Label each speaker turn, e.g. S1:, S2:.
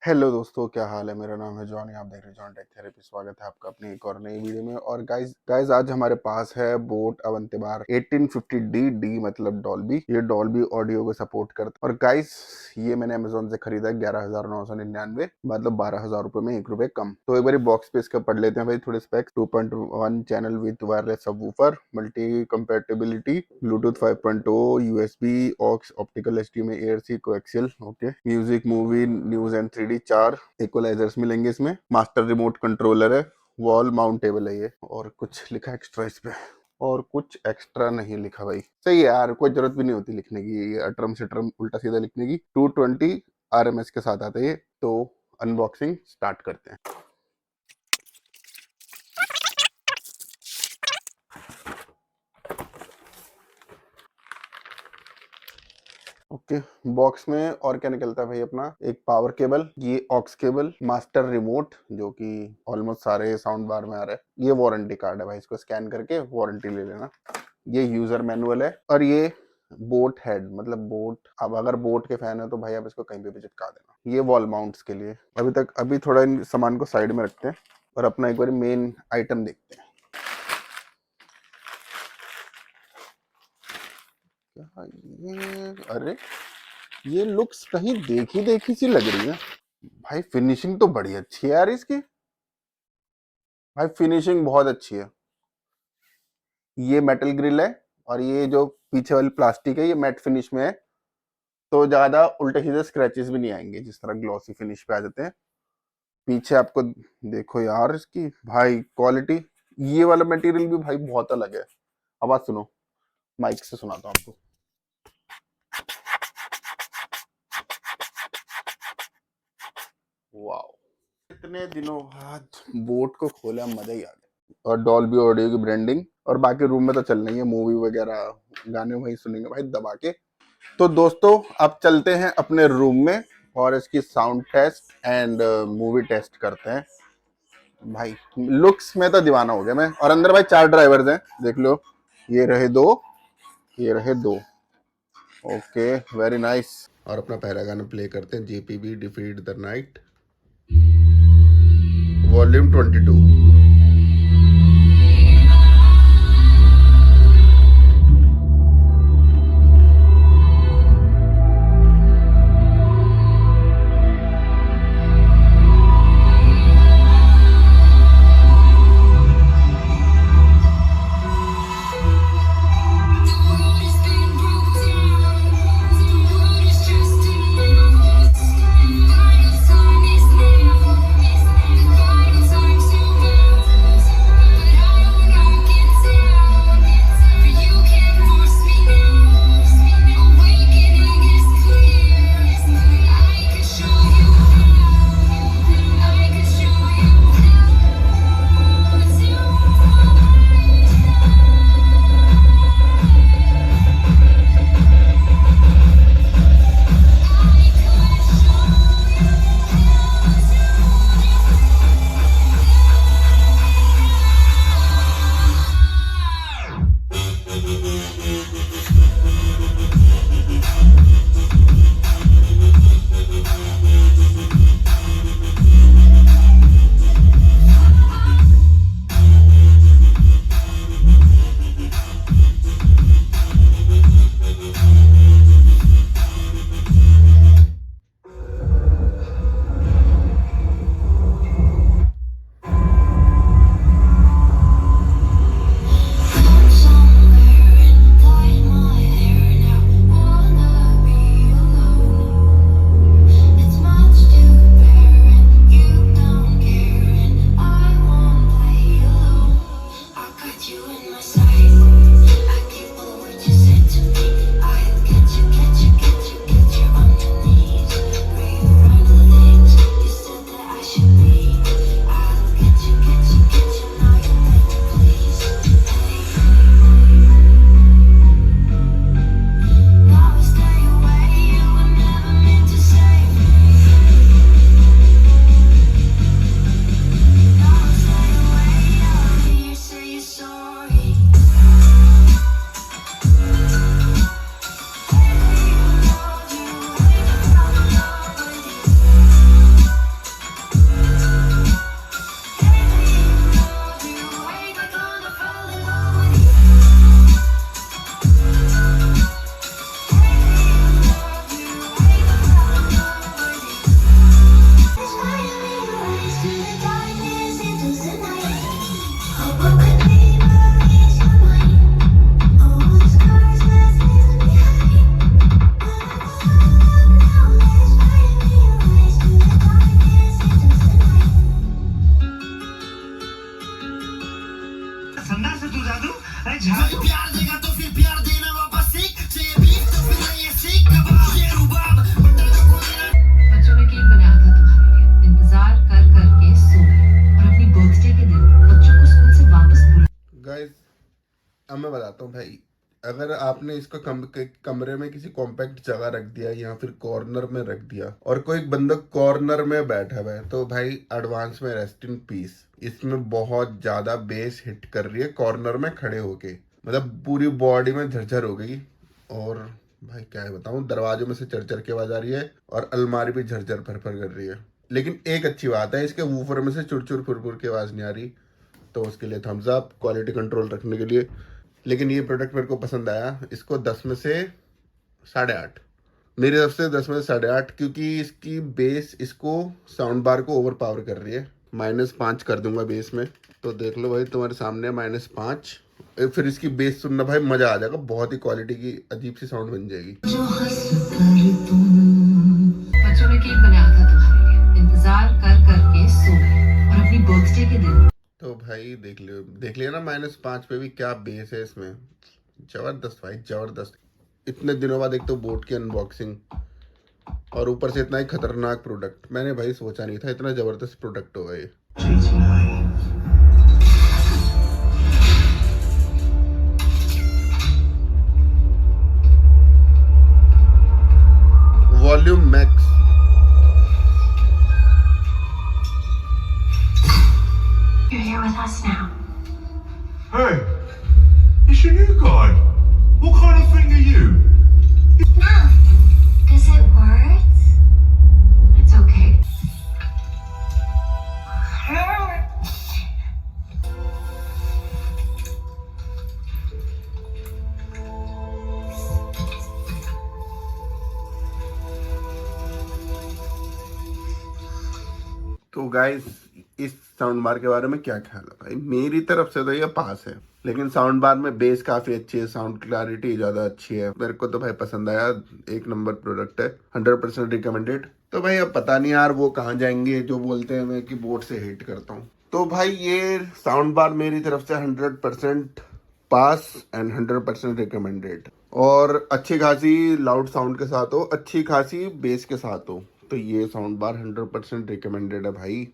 S1: Hello दोस्तों, क्या हाल है। मेरा नाम है जॉनी, आप देख रहे हैं जॉन टेक थेरेपी। स्वागत है आपका अपनी एक और नई वीडियो में। और गाइस गाइस आज हमारे पास है बोट अवंती बार 1850D मतलब डॉल्बी। ये डॉल्बी ऑडियो को सपोर्ट करता है। और गाइस ये मैंने अमेजोन से खरीदा है 11,999 मतलब 12,000 रुपए में 1 रुपए कम। तो एक बार बॉक्स पे इसका पढ़ लेते हैं भाई थोड़े specs. 2.1 channel with wireless subwoofer, multi compatibility, bluetooth 5.0, USB, aux, optical HDMI, ARC, coaxial. Okay, music, movie, news and 3D 4 equalisers मिलेंगे इसमें। मास्टर रिमोट कंट्रोलर है, वॉल माउंटेबल है ये। और कुछ लिखा एक्स्ट्रा इस पे, और कुछ एक्स्ट्रा नहीं लिखा भाई। सही है यार, कोई जरूरत भी नहीं होती लिखने की, ये अटरम सिटरम उल्टा सीधा लिखने की। 220 RMS के साथ आता है ये। तो अनबॉक्सिंग स्टार्ट करते हैं। ओके, बॉक्स में और क्या निकलता है भाई अपना, एक पावर केबल, ये ऑक्स केबल, मास्टर रिमोट जो कि ऑलमोस्ट सारे साउंड बार में आ रहा है। ये वारंटी कार्ड है भाई, इसको स्कैन करके वारंटी ले लेना। ये यूजर मैनुअल है। और ये बोट हेड मतलब बोट, अब अगर बोट के फैन है तो भाई आप इसको कहीं पे भी चिपका देना। ये वॉल माउंट्स के लिए। अभी थोड़ा इन सामान को साइड में रखते हैं और अपना एक बार मेन आइटम देखते हैं। क्या ये, अरे ये लुक्स कहीं देखी देखी सी लग रही है भाई। फिनिशिंग तो बड़ी अच्छी है यार इसकी। भाई फिनिशिंग बहुत अच्छी है। ये मेटल ग्रिल है और ये जो पीछे वाली प्लास्टिक है ये मैट फिनिश में है, तो ज्यादा उल्टे सीधे स्क्रैचेस भी नहीं आएंगे जिस तरह ग्लॉसी फिनिश पे आ जाते हैं। पीछे आपको देखो यार इसकी भाई क्वालिटी। ये वाला मटेरियल भी भाई बहुत अलग है। आवाज सुनो, माइक से सुनाता हूँ आपको। वाओ, इतने दिनों बाद बोट को खोला, मजा ही आ गया। और डॉल्बी ऑडियो की ब्रांडिंग, और बाकी रूम में तो चल रही है मूवी वगैरह, गाने वही सुनेंगे भाई दबा के। तो दोस्तों अब चलते हैं अपने रूम में और इसकी sound test and movie test करते हैं। भाई लुक्स में तो दीवाना हो गया मैं। और अंदर भाई 4 ड्राइवर्स हैं, देख लो। ये रहे 2, ये रहे 2। Okay, very nice. और अपना पहला गाना प्ले करते हैं, JPB defeat the night, volume 22। मैं बताता हूँ भाई, अगर आपने इसको कमरे में किसी कॉम्पैक्ट जगह रख दिया या फिर कॉर्नर में रख दिया और कोई बंदा कॉर्नर में बैठा हुआ है, तो भाई एडवांस में रेस्ट इन पीस। इसमें बहुत ज्यादा बेस हिट कर रही है कॉर्नर में खड़े होके, मतलब पूरी बॉडी में झरझर हो गई। और भाई क्या है बताऊं, दरवाजों में से चरचर की आवाज आ रही है और अलमारी भी झरझर फरफर कर रही है। लेकिन एक अच्छी बात है, इसके वूफर में से चुरचुर फुरफुर की आवाज नहीं आ रही, तो उसके लिए थम्स अप क्वालिटी कंट्रोल रखने के लिए। लेकिन ये प्रोडक्ट मेरे को पसंद आया, इसको 10 में से 8.5, मेरी तरफ से 10 में से 8.5, क्योंकि इसकी बेस इसको साउंड बार को ओवर पावर कर रही है। -5 कर दूंगा बेस में, तो देख लो भाई तुम्हारे सामने -5। फिर इसकी बेस सुनना भाई मजा आ जाएगा, बहुत ही क्वालिटी की अजीब सी साउंड बन जाएगी।
S2: बच्चों ने केक बनाया था तुम्हारे लिए, इंतजार कर करके सो गए और अपनी बर्थडे के दिन।
S1: तो भाई देख लिया ना, -5 पे भी क्या बेस है इसमें, जबरदस्त भाई जबरदस्त। इतने दिनों बाद एक तो बोट की अनबॉक्सिंग, और ऊपर से इतना ही खतरनाक प्रोडक्ट। मैंने भाई सोचा नहीं था इतना जबरदस्त प्रोडक्ट होगा ये। Volume max.
S2: You're here with us now.
S3: Hey, it's your new guy. What kind of thing are you?
S2: Mom, does it work? It's okay.
S1: तो गाइस, इस साउंड बार के बारे में क्या ख्याल है भाई? मेरी तरफ से तो ये पास है, लेकिन साउंड बार में बेस काफी अच्छी है, साउंड क्लैरिटी ज्यादा अच्छी है। मेरे को तो भाई पसंद आया, एक नंबर प्रोडक्ट है, 100% रिकमेंडेड। तो भाई अब पता नहीं यार वो कहाँ जाएंगे जो बोलते हैं मैं कि बोट से हेट करता हूँ। तो भाई ये साउंड बार मेरी तरफ से 100% पास एंड 100% रिकमेंडेड। और अच्छी खासी लाउड साउंड के साथ हो, अच्छी खासी बेस के साथ हो, तो ये साउंड बार 100% रिकमेंडेड है भाई।